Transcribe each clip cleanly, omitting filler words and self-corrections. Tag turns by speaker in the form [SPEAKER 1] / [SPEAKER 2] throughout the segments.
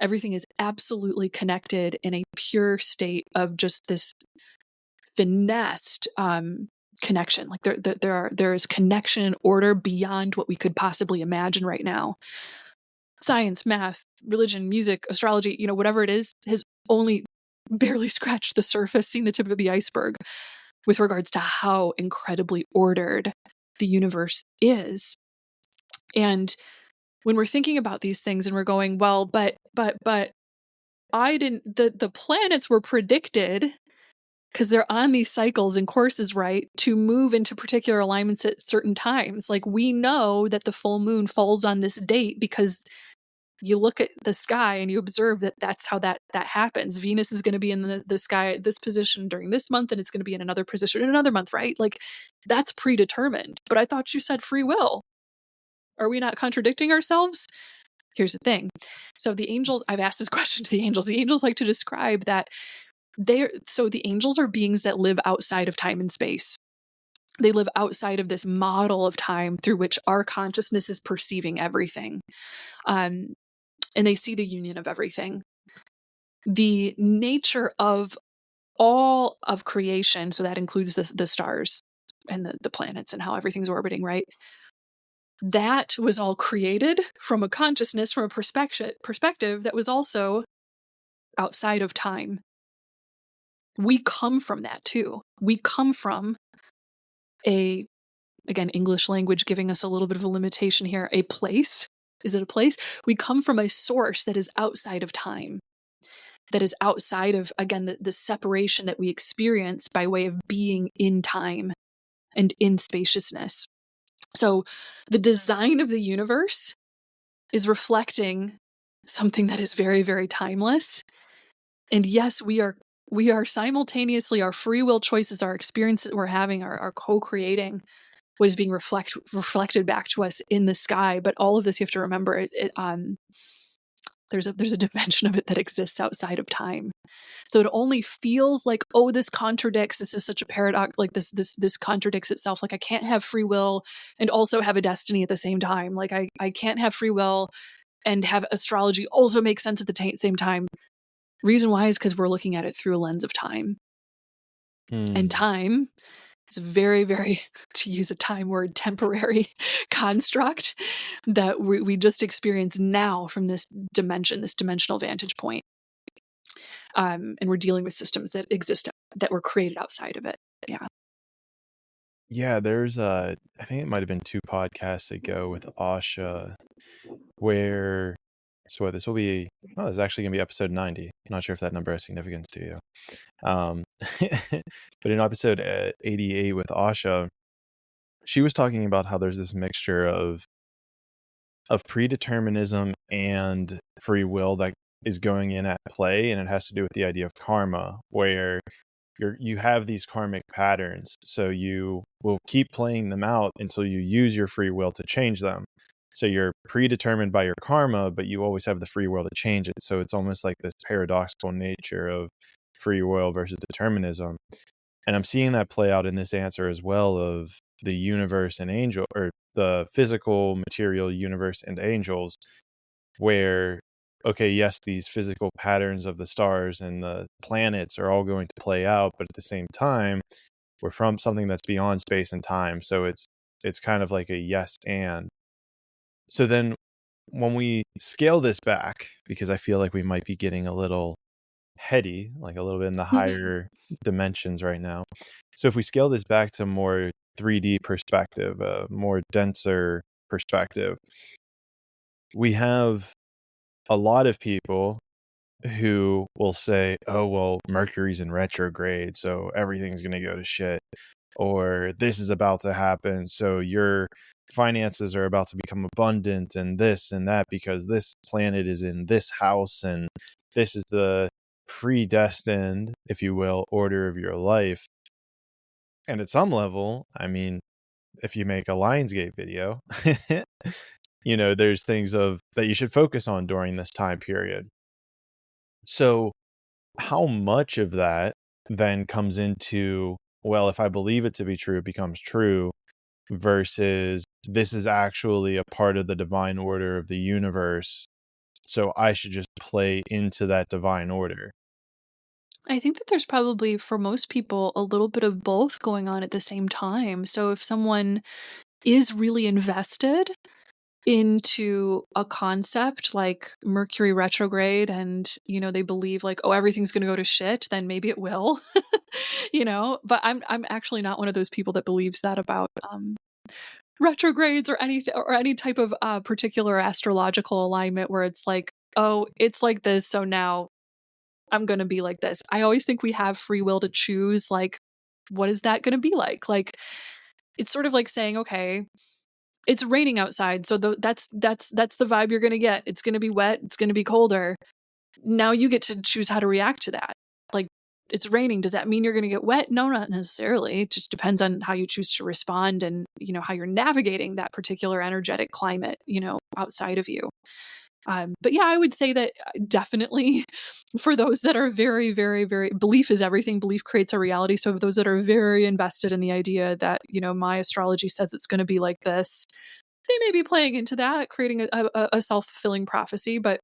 [SPEAKER 1] Everything is absolutely connected in a pure state of just this finessed connection. Like there is connection and order beyond what we could possibly imagine right now. Science, math, religion, music, astrology, whatever it is, has only barely scratched the surface, seen the tip of the iceberg with regards to how incredibly ordered the universe is. And when we're thinking about these things and we're going, well, but I didn't, the planets were predicted, because they're on these cycles and courses, right, to move into particular alignments at certain times. Like, we know that the full moon falls on this date because you look at the sky and you observe that that's how that happens. Venus is going to be in the sky at this position during this month, and it's going to be in another position in another month, right? Like, that's predetermined. But I thought you said free will. Are we not contradicting ourselves? Here's the thing. So the angels, I've asked this question to the angels. The angels like to describe that so the angels are beings that live outside of time and space. They live outside of this model of time through which our consciousness is perceiving everything. And they see the union of everything. The nature of all of creation, so that includes the stars and the planets and how everything's orbiting, right? That was all created from a consciousness, from a perspective that was also outside of time. We come from that too. We come from again, English language giving us a little bit of a limitation here, a place. Is it a place? We come from a source that is outside of time, that is outside of, again, the separation that we experience by way of being in time and in spaciousness. So the design of the universe is reflecting something that is very, very timeless. And yes, we are simultaneously, our free will choices, our experiences we're having are co-creating what is being reflected back to us in the sky. But all of this, you have to remember, there's a dimension of it that exists outside of time. So it only feels like, oh, this contradicts. This is such a paradox. Like this contradicts itself. Like, I can't have free will and also have a destiny at the same time. Like I can't have free will and have astrology also make sense at the same time. Reason why is because we're looking at it through a lens of time. And time is very, very, to use a time word, temporary construct that we just experience now from this dimension, this dimensional vantage point. And we're dealing with systems that exist, that were created outside of it. Yeah.
[SPEAKER 2] Yeah, there's I think it might have been 2 podcasts ago with Asha where, so this will be, it's actually going to be episode 90. I'm not sure if that number has significance to you. But in episode 88 with Asha, she was talking about how there's this mixture of predeterminism and free will that is going in at play, and it has to do with the idea of karma, where you have these karmic patterns, so you will keep playing them out until you use your free will to change them. So you're predetermined by your karma, but you always have the free will to change it. So it's almost like this paradoxical nature of free will versus determinism. And I'm seeing that play out in this answer as well, of the universe and angel, or the physical material universe and angels, where, okay, yes, these physical patterns of the stars and the planets are all going to play out, but at the same time, we're from something that's beyond space and time. So it's kind of like a yes and. So then when we scale this back, because I feel like we might be getting a little heady, like a little bit in the higher dimensions right now. So if we scale this back to more 3D perspective, a more denser perspective, we have a lot of people who will say, oh, well, Mercury's in retrograde, so everything's going to go to shit. Or this is about to happen, so your finances are about to become abundant and this and that because this planet is in this house and this is the predestined, if you will, order of your life. And at some level, I mean, if you make a Lionsgate video, there's things that you should focus on during this time period. So how much of that then comes into, well, if I believe it to be true, it becomes true, versus this is actually a part of the divine order of the universe so I should just play into that divine order.
[SPEAKER 1] I think that there's probably, for most people, a little bit of both going on at the same time. So if someone is really invested into a concept like Mercury retrograde and, they believe like, oh, everything's going to go to shit, then maybe it will, but I'm actually not one of those people that believes that about, retrogrades or anything, or any type of particular astrological alignment where it's like, oh, it's like this, so now I'm going to be like this. I always think we have free will to choose, like, what is that going to be like? Like, it's sort of like saying, okay, it's raining outside, so that's the vibe you're going to get. It's going to be wet, it's going to be colder. Now you get to choose how to react to that. Like, it's raining, does that mean you're going to get wet? No, not necessarily. It just depends on how you choose to respond and, how you're navigating that particular energetic climate, outside of you. But yeah, I would say that definitely for those that are very, very, very, belief is everything. Belief creates a reality. So those that are very invested in the idea that, my astrology says it's going to be like this, they may be playing into that, creating a self-fulfilling prophecy. But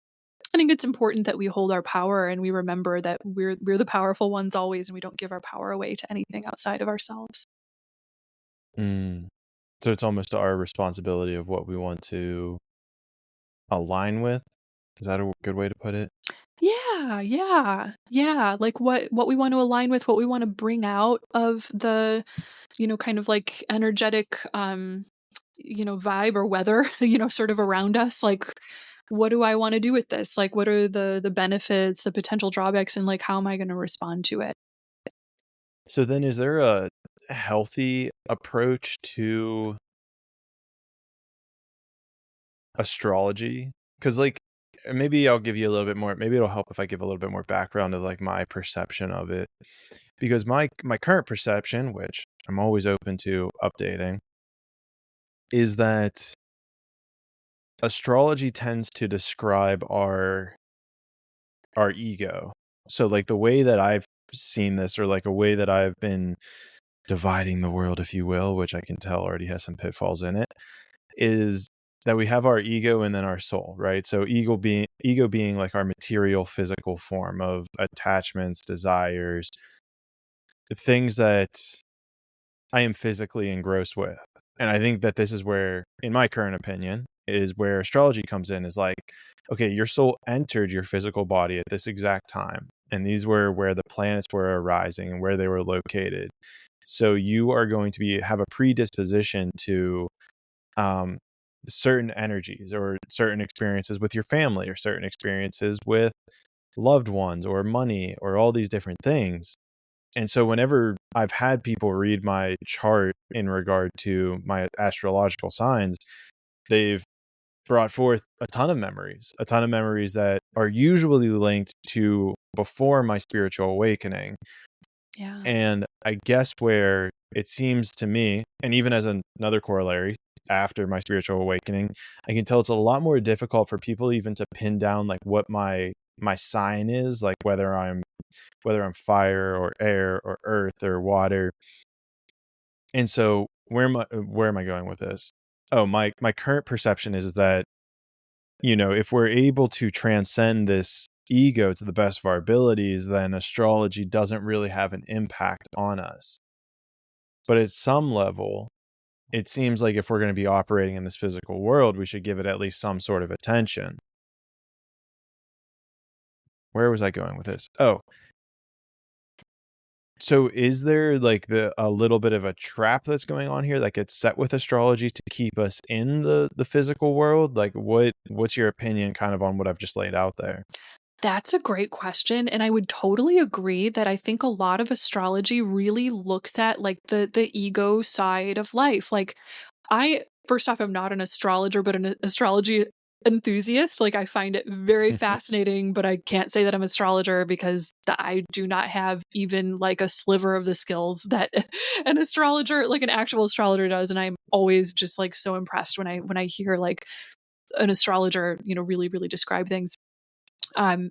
[SPEAKER 1] I think it's important that we hold our power and we remember that we're the powerful ones always, and we don't give our power away to anything outside of ourselves.
[SPEAKER 2] Mm. So it's almost our responsibility of what we want to align with. Is that a good way to put it?
[SPEAKER 1] Yeah, yeah, yeah. Like what we want to align with, what we want to bring out of the, kind of like energetic, vibe or weather, sort of around us. Like, what do I want to do with this? Like, what are the benefits, the potential drawbacks, and like, how am I going to respond to it?
[SPEAKER 2] So then is there a healthy approach to astrology? Because like maybe I'll give you a little bit more, maybe it'll help if I give a little bit more background of like my perception of it. Because my current perception, which I'm always open to updating, is that astrology tends to describe our ego. So like the way that I've seen this, or like a way that I've been dividing the world, if you will, which I can tell already has some pitfalls in it, is that we have our ego and then our soul, right? So ego being like our material physical form of attachments, desires, things that I am physically engrossed with. And I think that this is where, in my current opinion, is where astrology comes in, is like, okay, your soul entered your physical body at this exact time. And these were where the planets were arising and where they were located. So you are going to have a predisposition to um, certain energies or certain experiences with your family or certain experiences with loved ones or money or all these different things. And so whenever I've had people read my chart in regard to my astrological signs, they've brought forth a ton of memories that are usually linked to before my spiritual awakening.
[SPEAKER 1] Yeah.
[SPEAKER 2] And I guess where it seems to me, and even as another corollary, after my spiritual awakening, I can tell it's a lot more difficult for people even to pin down like what my sign is, like whether I'm fire or air or earth or water. And so where am I going with this? Oh, my current perception is that, if we're able to transcend this ego to the best of our abilities, then astrology doesn't really have an impact on us. But at some level, it seems like if we're going to be operating in this physical world, we should give it at least some sort of attention. Where was I going with this? Oh, so is there like a little bit of a trap that's going on here that gets set with astrology to keep us in the physical world? Like what's your opinion kind of on what I've just laid out there?
[SPEAKER 1] That's a great question, and I would totally agree that I think a lot of astrology really looks at like the ego side of life. Like, I first off, I'm not an astrologer, but an astrology enthusiast. Like, I find it very fascinating, but I can't say that I'm an astrologer because I do not have even like a sliver of the skills that an astrologer, like an actual astrologer does, and I'm always just like so impressed when I hear like an astrologer, really really describe things. Um,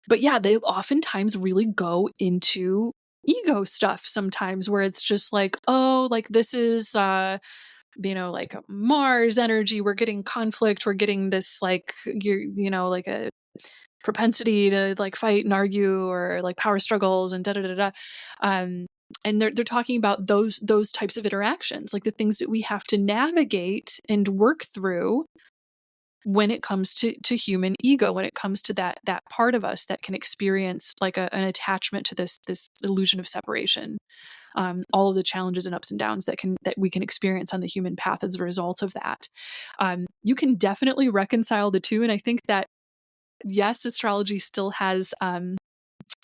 [SPEAKER 1] but yeah, they oftentimes really go into ego stuff sometimes where it's just like, oh, like this is like Mars energy, we're getting conflict, we're getting this like like a propensity to like fight and argue, or like power struggles and da da da da. And they're talking about those types of interactions, like the things that we have to navigate and work through when it comes to human ego, when it comes to that part of us that can experience like an attachment to this illusion of separation. All of the challenges and ups and downs that we can experience on the human path as a result of that. You can definitely reconcile the two, and I think that yes, astrology still has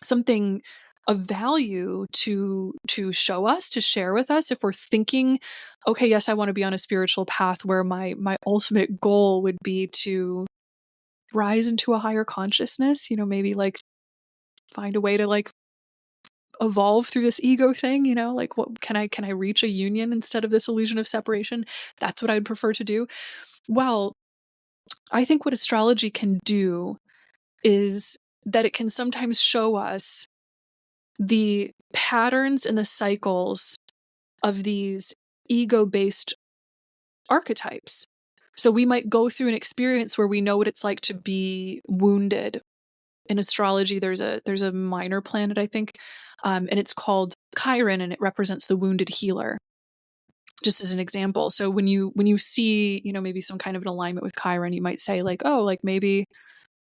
[SPEAKER 1] something of value to show us, to share with us, if we're thinking, okay, yes, I want to be on a spiritual path where my ultimate goal would be to rise into a higher consciousness, maybe like find a way to like evolve through this ego thing, like what can I reach a union instead of this illusion of separation? That's what I'd prefer to do. Well, I think what astrology can do is that it can sometimes show us the patterns and the cycles of these ego-based archetypes. So we might go through an experience where we know what it's like to be wounded. In astrology, there's a minor planet, I think, and it's called Chiron, and it represents the wounded healer. Just as an example. So when you see, maybe some kind of an alignment with Chiron, you might say like, oh, like maybe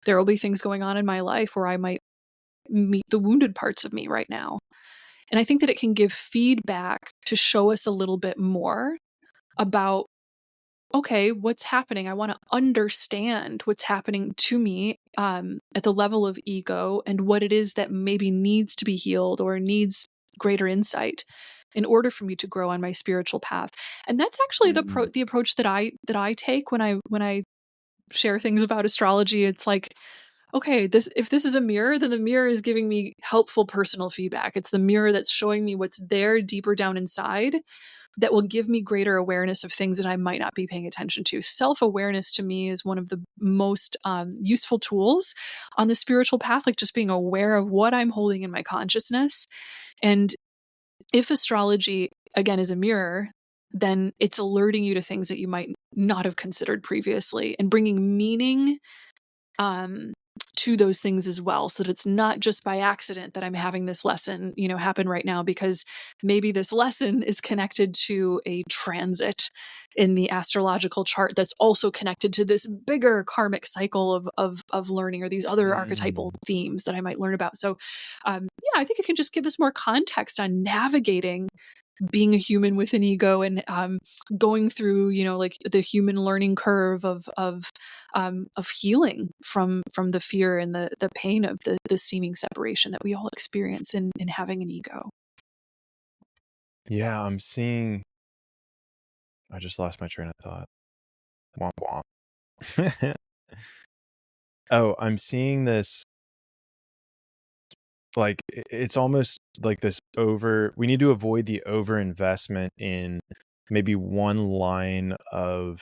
[SPEAKER 1] there will be things going on in my life where I might meet the wounded parts of me right now. And I think that it can give feedback to show us a little bit more about, okay, what's happening? I want to understand what's happening to me at the level of ego, and what it is that maybe needs to be healed or needs greater insight in order for me to grow on my spiritual path. And that's actually the approach that I take when I share things about astrology. It's like, okay, if this is a mirror, then the mirror is giving me helpful personal feedback. It's the mirror that's showing me what's there deeper down inside that will give me greater awareness of things that I might not be paying attention to. Self-awareness to me is one of the most useful tools on the spiritual path, like just being aware of what I'm holding in my consciousness. And if astrology, again, is a mirror, then it's alerting you to things that you might not have considered previously, and bringing meaning to those things as well, so that it's not just by accident that I'm having this lesson, happen right now, because maybe this lesson is connected to a transit in the astrological chart that's also connected to this bigger karmic cycle of learning, or these other archetypal themes that I might learn about. So, yeah, I think it can just give us more context on navigating being a human with an ego, and going through, like the human learning curve of healing from the fear and the pain of the seeming separation that we all experience in having an ego.
[SPEAKER 2] Yeah, I just lost my train of thought. Womp womp. Oh, I'm seeing this, like it's almost like this we need to avoid the over investment in maybe one line of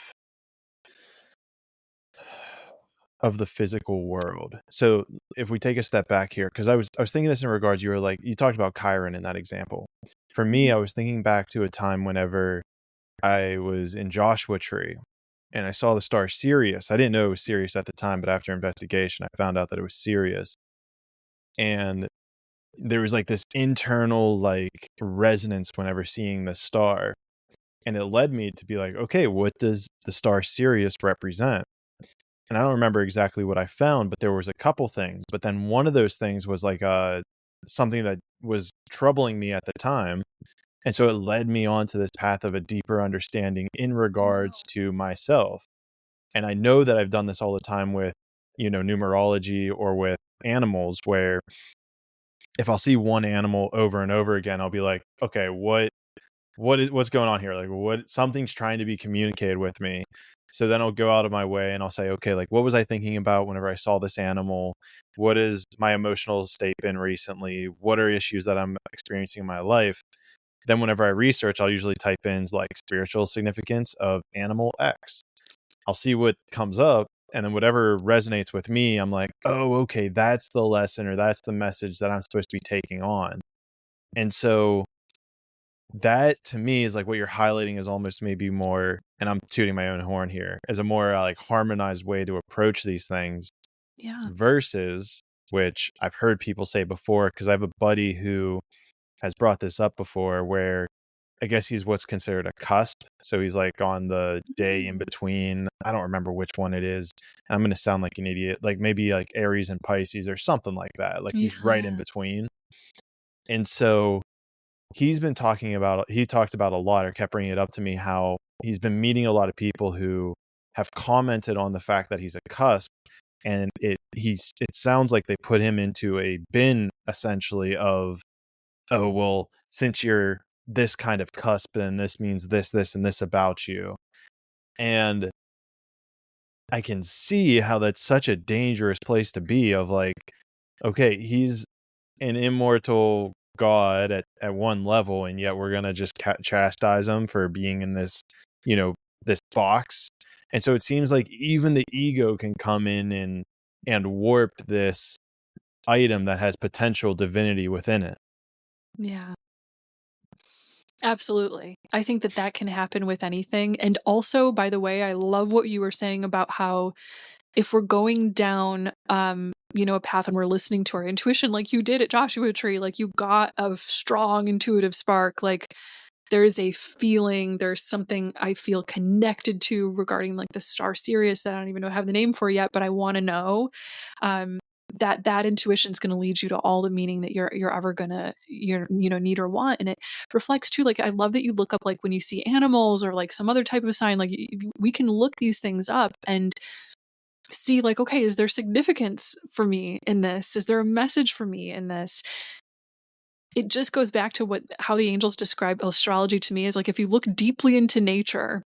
[SPEAKER 2] the physical world. So if we take a step back here, because I was thinking this in regards, you talked about Chiron in that example. For me, I was thinking back to a time whenever I was in Joshua Tree and I saw the star Sirius. I didn't know it was Sirius at the time, but after investigation, I found out that it was Sirius. And there was like this internal like resonance whenever seeing the star. And it led me to be like, okay, what does the star Sirius represent? And I don't remember exactly what I found, but there was a couple things. But then one of those things was like something that was troubling me at the time. And so it led me on to this path of a deeper understanding in regards to myself. And I know that I've done this all the time with, numerology or with animals, where if I'll see one animal over and over again, I'll be like, okay, what's going on here? Like something's trying to be communicated with me. So then I'll go out of my way and I'll say, okay, like what was I thinking about whenever I saw this animal? What is my emotional state been recently? What are issues that I'm experiencing in my life? Then whenever I research, I'll usually type in like spiritual significance of animal X. I'll see what comes up, and then whatever resonates with me, I'm like, oh, okay, that's the lesson, or that's the message that I'm supposed to be taking on. And so that to me is like what you're highlighting is almost maybe more, and I'm tooting my own horn here, as a more like harmonized way to approach these things
[SPEAKER 1] Yeah.
[SPEAKER 2] versus, which I've heard people say before, because I have a buddy who has brought this up before, where I guess he's what's considered a cusp. So he's like on the day in between. I don't remember which one it is. I'm going to sound like an idiot, like maybe like Aries and Pisces or something like that. Like he's right in
[SPEAKER 1] Yeah.
[SPEAKER 2] between. And so he talked about a lot, or kept bringing it up to me, how he's been meeting a lot of people who have commented on the fact that he's a cusp. And it sounds like they put him into a bin essentially of, oh, well, since you're this kind of cusp, then this means this, and this about you. And I can see how that's such a dangerous place to be, of like, okay, he's an immortal god at one level, and yet we're going to just chastise him for being in this, this box. And so it seems like even the ego can come in and warp this item that has potential divinity within it.
[SPEAKER 1] Yeah. Absolutely. I think that can happen with anything. And also, by the way, I love what you were saying about how if we're going down a path and we're listening to our intuition like you did at Joshua Tree, like you got a strong intuitive spark, like there's a feeling, there's something I feel connected to regarding like the star Sirius that I don't even have the name for yet, but I want to know. That intuition is going to lead you to all the meaning that you're ever gonna need or want. And it reflects too, like I love that you look up, like when you see animals or like some other type of sign, like we can look these things up and see like, okay, is there significance for me in this? Is there a message for me in this? It just goes back to how the angels describe astrology to me, is like if you look deeply into nature,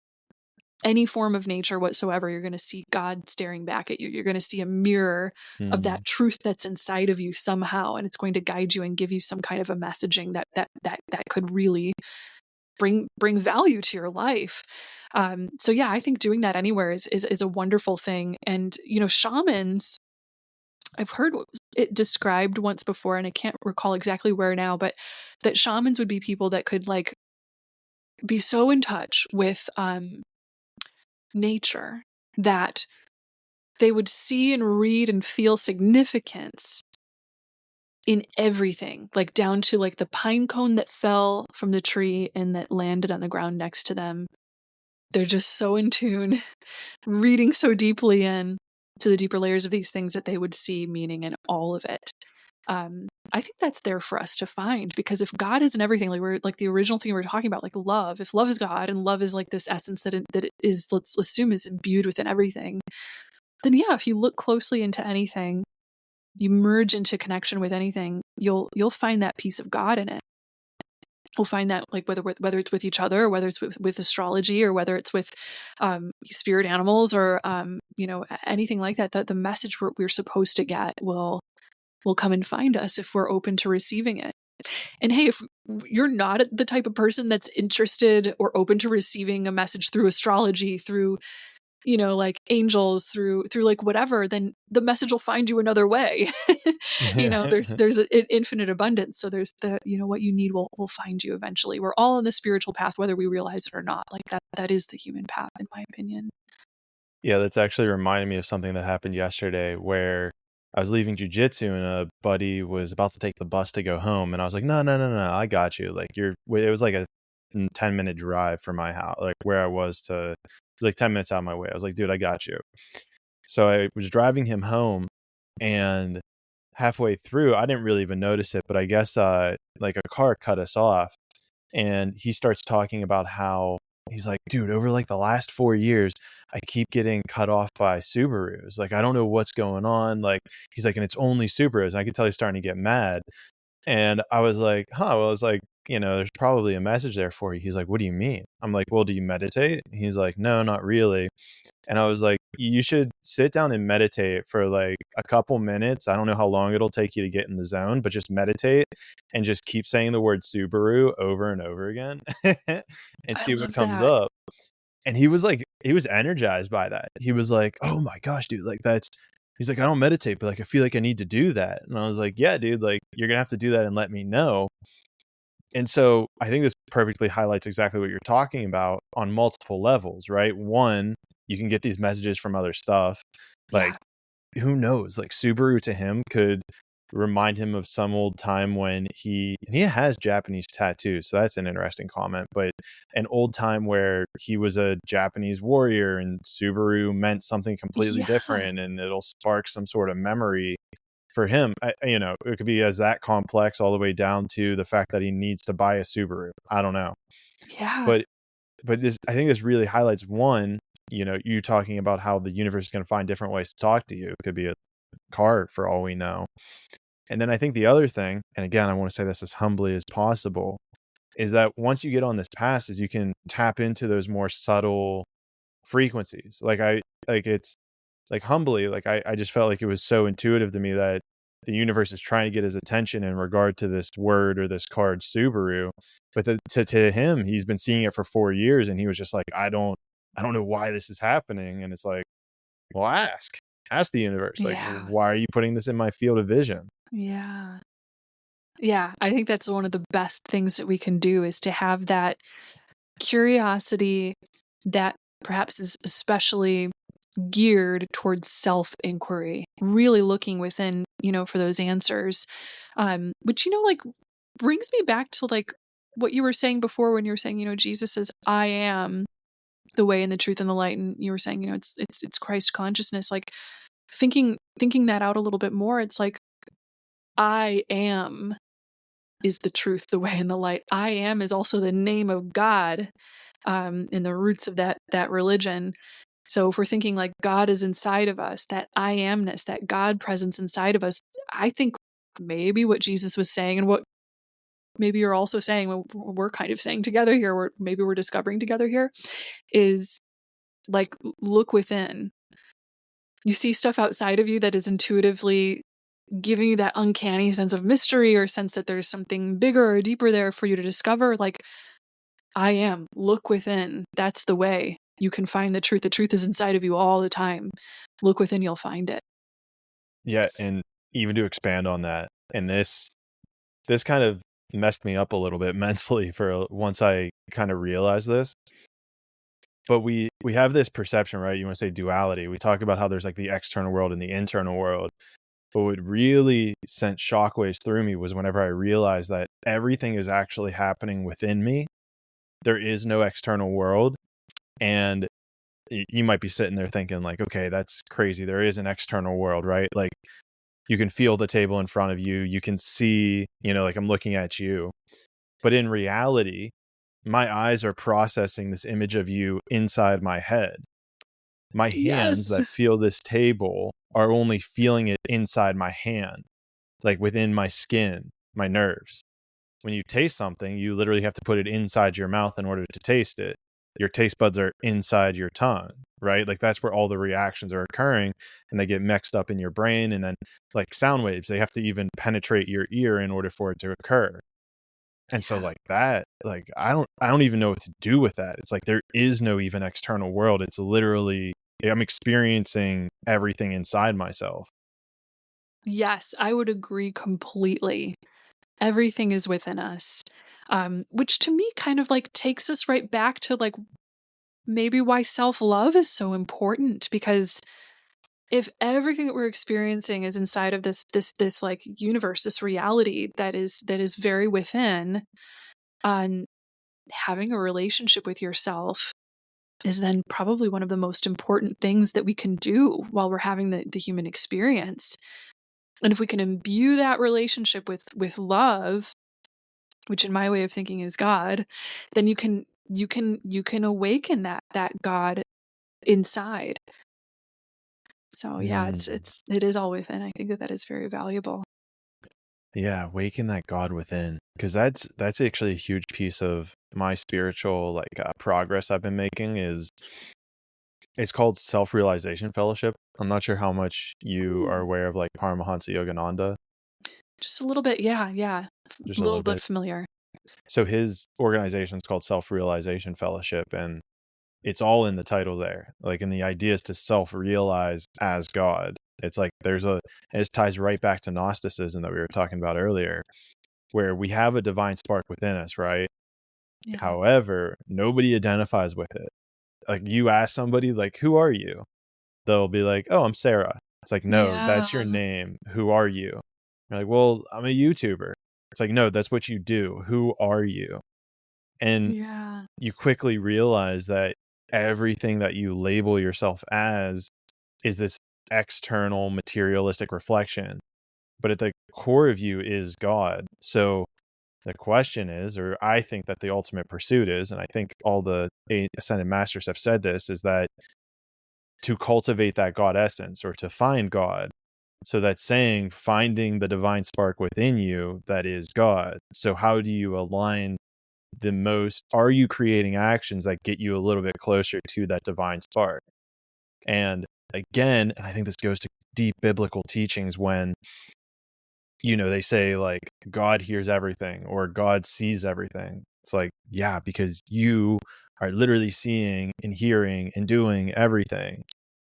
[SPEAKER 1] any form of nature whatsoever, you're going to see God staring back at you. You're going to see a mirror of that truth that's inside of you somehow, and it's going to guide you and give you some kind of a messaging that could really bring value to your life. So yeah, I think doing that anywhere is a wonderful thing. And shamans, I've heard it described once before, and I can't recall exactly where now, but that shamans would be people that could like be so in touch with nature that they would see and read and feel significance in everything, like down to like the pine cone that fell from the tree and that landed on the ground next to them. They're just so in tune, reading so deeply in to the deeper layers of these things that they would see meaning in all of it. I think that's there for us to find, because if God is in everything, like we're like the original thing we were talking about, like love, if love is God and love is like this essence that it is, let's assume, is imbued within everything, then yeah, if you look closely into anything, you merge into connection with anything, you'll find that piece of God in it. We'll find that, like whether it's with each other, or whether it's with astrology, or whether it's with spirit animals, or anything like that, that the message we're supposed to get will come and find us if we're open to receiving it. And hey, if you're not the type of person that's interested or open to receiving a message through astrology, through like angels, through like whatever, then the message will find you another way. There's an infinite abundance. So there's what you need will find you eventually. We're all on the spiritual path, whether we realize it or not. Like that is the human path, in my opinion.
[SPEAKER 2] Yeah, that's actually reminded me of something that happened yesterday, where I was leaving jujitsu and a buddy was about to take the bus to go home. And I was like, no, I got you. Like it was like a 10-minute drive from my house, like where I was to like 10 minutes out of my way. I was like, dude, I got you. So I was driving him home, and halfway through, I didn't really even notice it, but I guess like a car cut us off, and he starts talking about how he's like, dude, over like the last 4 years, I keep getting cut off by Subarus. Like, I don't know what's going on. Like, he's like, and it's only Subarus. And I could tell he's starting to get mad. And I was like, well, I was like, there's probably a message there for you. He's like, what do you mean? I'm like, well, do you meditate? He's like, no, not really. And I was like, you should sit down and meditate for like a couple minutes. I don't know how long it'll take you to get in the zone, but just meditate and just keep saying the word Subaru over and over again and
[SPEAKER 1] I
[SPEAKER 2] see what
[SPEAKER 1] love
[SPEAKER 2] comes
[SPEAKER 1] that.
[SPEAKER 2] up. And he was energized by that. He was like, oh my gosh, dude, like he's like, I don't meditate, but like, I feel like I need to do that. And I was like, yeah, dude, like you're going to have to do that and let me know. And so I think this perfectly highlights exactly what you're talking about on multiple levels, right? One, you can get these messages from other stuff. Like,
[SPEAKER 1] Yeah.
[SPEAKER 2] who knows? Like, Subaru to him could remind him of some old time when he has Japanese tattoos, so that's an interesting comment. But an old time where he was a Japanese warrior and Subaru meant something completely
[SPEAKER 1] Yeah.
[SPEAKER 2] different, and it'll spark some sort of memory for him. It could be as that complex all the way down to the fact that he needs to buy a Subaru. I don't know.
[SPEAKER 1] Yeah.
[SPEAKER 2] But this, I think this really highlights one, you talking about how the universe is going to find different ways to talk to you. It could be a car for all we know. And then I think the other thing, and again, I want to say this as humbly as possible, is that once you get on this path, is you can tap into those more subtle frequencies. It's like humbly, like I just felt like it was so intuitive to me that the universe is trying to get his attention in regard to this word or this card Subaru. But to him, he's been seeing it for 4 years, and he was just like, I don't know why this is happening. And it's like, well, ask the universe, like,
[SPEAKER 1] Yeah.
[SPEAKER 2] why are you putting this in my field of vision?
[SPEAKER 1] Yeah. Yeah. I think that's one of the best things that we can do, is to have that curiosity that perhaps is especially geared towards self-inquiry, really looking within, for those answers. Which, like, brings me back to, like, what you were saying before, when you were saying, Jesus says, I am the way and the truth and the light. And you were saying, it's Christ consciousness. Like, thinking that out a little bit more, it's like, I am is the truth, the way, and the light. I am is also the name of God, in the roots of that religion. So if we're thinking like God is inside of us, that I amness, that God presence inside of us, I think maybe what Jesus was saying, and what maybe you're also saying, what we're kind of saying together here, maybe we're discovering together here, is like, look within. You see stuff outside of you that is intuitively giving you that uncanny sense of mystery, or sense that there's something bigger or deeper there for you to discover. Like, I am. Look within. That's the way you can find the truth. The truth is inside of you all the time. Look within, you'll find it.
[SPEAKER 2] Yeah, and even to expand on that, and this kind of messed me up a little bit mentally once I kind of realized this. But we have this perception, right? You want to say duality. We talk about how there's like the external world and the internal world. But what really sent shockwaves through me was whenever I realized that everything is actually happening within me. There is no external world. And you might be sitting there thinking like, okay, that's crazy. There is an external world, right? Like, you can feel the table in front of you. You can see, like, I'm looking at you. But in reality, my eyes are processing this image of you inside my head. My hands
[SPEAKER 1] Yes.
[SPEAKER 2] that feel this table are only feeling it inside my hand, like within my skin, my nerves. When you taste something, you literally have to put it inside your mouth in order to taste it. Your taste buds are inside your tongue, right? Like, that's where all the reactions are occurring, and they get mixed up in your brain. And then, like sound waves, they have to even penetrate your ear in order for it to occur. And so
[SPEAKER 1] Yeah.
[SPEAKER 2] like that, like, I don't even know what to do with that. It's like there is no even external world. It's literally, I'm experiencing everything inside myself.
[SPEAKER 1] Yes, I would agree completely. Everything is within us. Which to me kind of like takes us right back to like maybe why self-love is so important, because if everything that we're experiencing is inside of this like universe, this reality that is very within, um, having a relationship with yourself is then probably one of the most important things that we can do while we're having the human experience. And if we can imbue that relationship with love, which in my way of thinking is God, then you can awaken that God inside. So yeah,
[SPEAKER 2] Mm.
[SPEAKER 1] it is all within. I think that is very valuable.
[SPEAKER 2] Yeah, awaken that God within, because that's actually a huge piece of my spiritual, like, progress I've been making. Is It's called Self-Realization Fellowship. I'm not sure how much you are
[SPEAKER 1] Ooh,
[SPEAKER 2] aware of, like, Paramahansa Yogananda.
[SPEAKER 1] just a little bit. Yeah, yeah. A
[SPEAKER 2] Just a
[SPEAKER 1] little
[SPEAKER 2] little
[SPEAKER 1] bit
[SPEAKER 2] bit.
[SPEAKER 1] familiar.
[SPEAKER 2] So his organization is called Self-Realization Fellowship, and it's all in the title there. Like, and the idea is to self-realize as God. It's like and it ties right back to Gnosticism that we were talking about earlier, where we have a divine spark within us, right?
[SPEAKER 1] Yeah.
[SPEAKER 2] However, nobody identifies with it. Like, you ask somebody, like, who are you? They'll be like, oh, I'm Sarah. It's like, no,
[SPEAKER 1] Yeah.
[SPEAKER 2] that's your name. Who are you? You're like, well, I'm a YouTuber. It's like, no, that's what you do. Who are you? And
[SPEAKER 1] Yeah.
[SPEAKER 2] you quickly realize that everything that you label yourself as is this external materialistic reflection, but at the core of you is God. So the question is, or I think that the ultimate pursuit is, and I think all the ascended masters have said this, is that to cultivate that God essence, or to find God. So that's saying finding the divine spark within you that is God. So how do you align the most? Are you creating actions that get you a little bit closer to that divine spark? And again, and I think this goes to deep biblical teachings when, they say like God hears everything or God sees everything. It's like, yeah, because you are literally seeing and hearing and doing everything.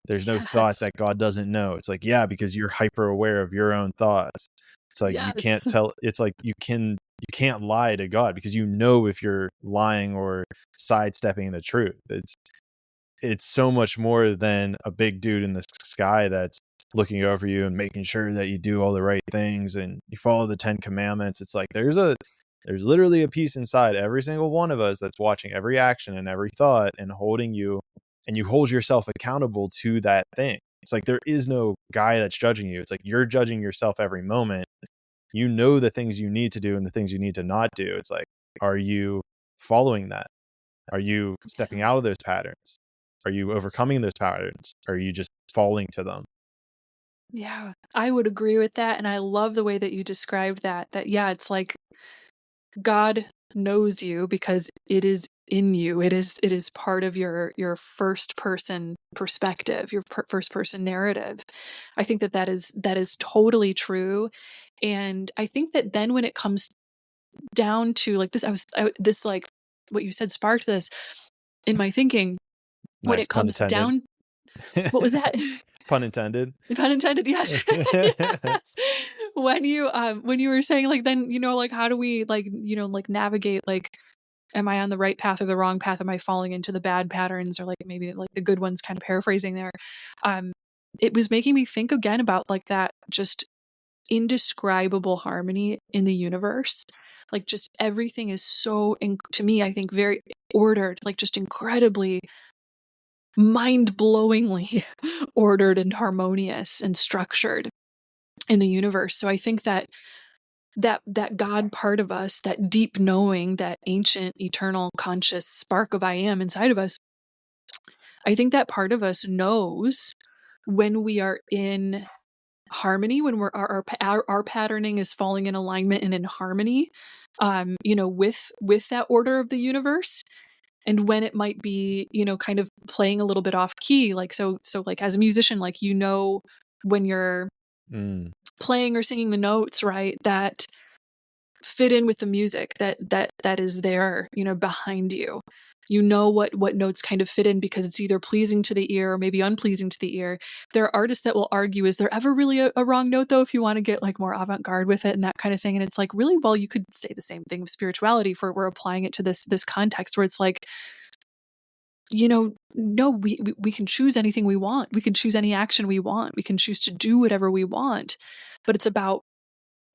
[SPEAKER 2] There's no thought
[SPEAKER 1] Yes.
[SPEAKER 2] that God doesn't know. It's like, yeah, because you're hyper aware of your own thoughts. It's like you
[SPEAKER 1] Yes.
[SPEAKER 2] can't tell. It's like you can't lie to God because you know if you're lying or sidestepping the truth. It's so much more than a big dude in the sky that's looking over you and making sure that you do all the right things and you follow the 10 commandments. It's like there's literally a piece inside every single one of us that's watching every action and every thought and holding you, and you hold yourself accountable to that thing. It's like there is no guy that's judging you. It's like you're judging yourself every moment. You know the things you need to do and the things you need to not do. It's like, are you following that? Are you stepping out of those patterns? Are you overcoming those patterns? Are you just falling to them?
[SPEAKER 1] Yeah, I would agree with that, and I love the way that you described that. That yeah, it's like God knows you because it is in you. It is part of your first person perspective, your first person narrative. I think that is totally true, and I think that then when it comes down to like this, this like what you said sparked this in my thinking. When
[SPEAKER 2] Nice
[SPEAKER 1] it
[SPEAKER 2] pun
[SPEAKER 1] comes
[SPEAKER 2] intended.
[SPEAKER 1] down, what was that?
[SPEAKER 2] Pun intended.
[SPEAKER 1] Pun intended, yes. Yes. When you were saying, like, then, like, how do we, like, like, navigate, like, am I on the right path or the wrong path? Am I falling into the bad patterns or, like, maybe, like, the good ones, kind of paraphrasing there. Um, it was making me think again about, like, that just indescribable harmony in the universe. Like, just everything is so, to me, I think, very ordered, like, just incredibly mind-blowingly ordered and harmonious and structured in the universe. So I think that God part of us, that deep knowing, that ancient, eternal, conscious spark of I am inside of us, I think that part of us knows when we are in harmony, when our patterning is falling in alignment and in harmony, with that order of the universe, and when it might be, kind of playing a little bit off key. Like, so like as a musician, like, when you're
[SPEAKER 2] Mm.
[SPEAKER 1] playing or singing the notes right that fit in with the music that is there, behind you. What notes kind of fit in because it's either pleasing to the ear or maybe unpleasing to the ear. There are artists that will argue, is there ever really a wrong note though, if you want to get like more avant-garde with it and that kind of thing. And it's like, really, well, you could say the same thing of spirituality, for we're applying it to this context where it's like, no, we can choose anything we want. We can choose any action we want. We can choose to do whatever we want. But it's about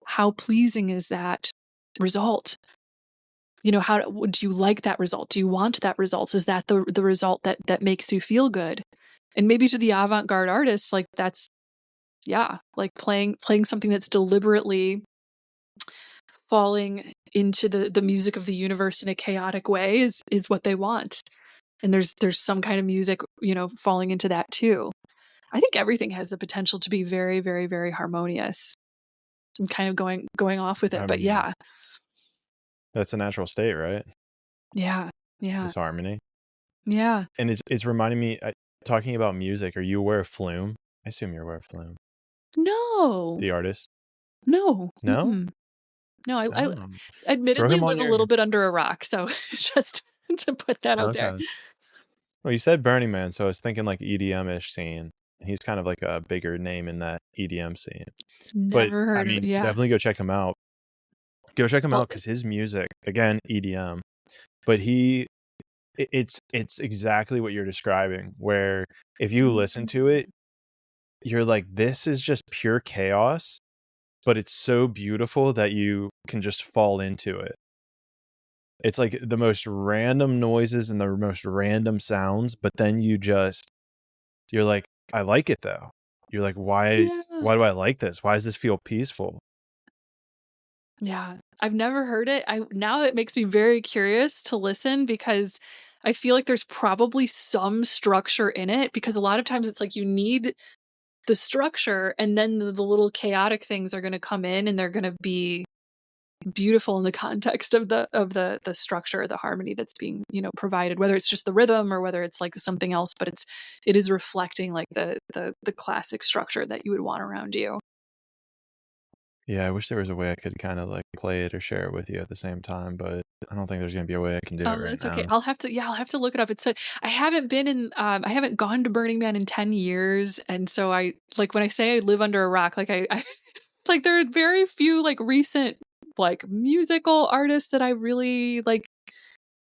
[SPEAKER 1] how pleasing is that result? How do you like that result? Do you want that result? Is that the result that makes you feel good? And maybe to the avant-garde artists, like that's, yeah, like playing something that's deliberately falling into the music of the universe in a chaotic way is what they want. And there's some kind of music, falling into that too. I think everything has the potential to be very, very, very harmonious. I'm kind of going off with it,
[SPEAKER 2] I
[SPEAKER 1] but
[SPEAKER 2] mean,
[SPEAKER 1] yeah.
[SPEAKER 2] that's a natural state, right?
[SPEAKER 1] Yeah. Yeah.
[SPEAKER 2] This harmony.
[SPEAKER 1] Yeah.
[SPEAKER 2] And it's reminding me, talking about music, are you aware of Flume? I assume you're aware of Flume,
[SPEAKER 1] No.
[SPEAKER 2] the artist.
[SPEAKER 1] No.
[SPEAKER 2] No?
[SPEAKER 1] No, I
[SPEAKER 2] Um, Throw
[SPEAKER 1] admittedly
[SPEAKER 2] him on
[SPEAKER 1] live a
[SPEAKER 2] your.
[SPEAKER 1] little bit under a rock, so just to put that out there.
[SPEAKER 2] Okay. Well, you said Burning Man, so I was thinking like EDM-ish scene. He's kind of like a bigger name in that EDM scene. But
[SPEAKER 1] Never
[SPEAKER 2] I
[SPEAKER 1] heard of it.
[SPEAKER 2] mean,
[SPEAKER 1] Yeah.
[SPEAKER 2] definitely go check him out. Go check him
[SPEAKER 1] Well,
[SPEAKER 2] out because his music, again, EDM, but it's exactly what you're describing, where if you listen to it, you're like, this is just pure chaos, but it's so beautiful that you can just fall into it. It's like the most random noises and the most random sounds, but then you're like, I like it though. You're like, why
[SPEAKER 1] Yeah.
[SPEAKER 2] do I like this? Why does this feel peaceful?
[SPEAKER 1] Yeah. I've never heard it. Now it makes me very curious to listen because I feel like there's probably some structure in it, because a lot of times it's like you need the structure, and then the little chaotic things are going to come in and they're going to be beautiful in the context of the structure, the harmony that's being, provided, whether it's just the rhythm or whether it's like something else, but it is reflecting like the classic structure that you would want around you.
[SPEAKER 2] Yeah, I wish there was a way I could kind of like play it or share it with you at the same time, but I don't think there's gonna be a way I can do it
[SPEAKER 1] Oh,
[SPEAKER 2] right
[SPEAKER 1] that's okay.
[SPEAKER 2] now.
[SPEAKER 1] I'll have to look it up. I haven't gone to Burning Man in 10 years. And so I, like, when I say I live under a rock, like I like there are very few like recent like musical artists that I really like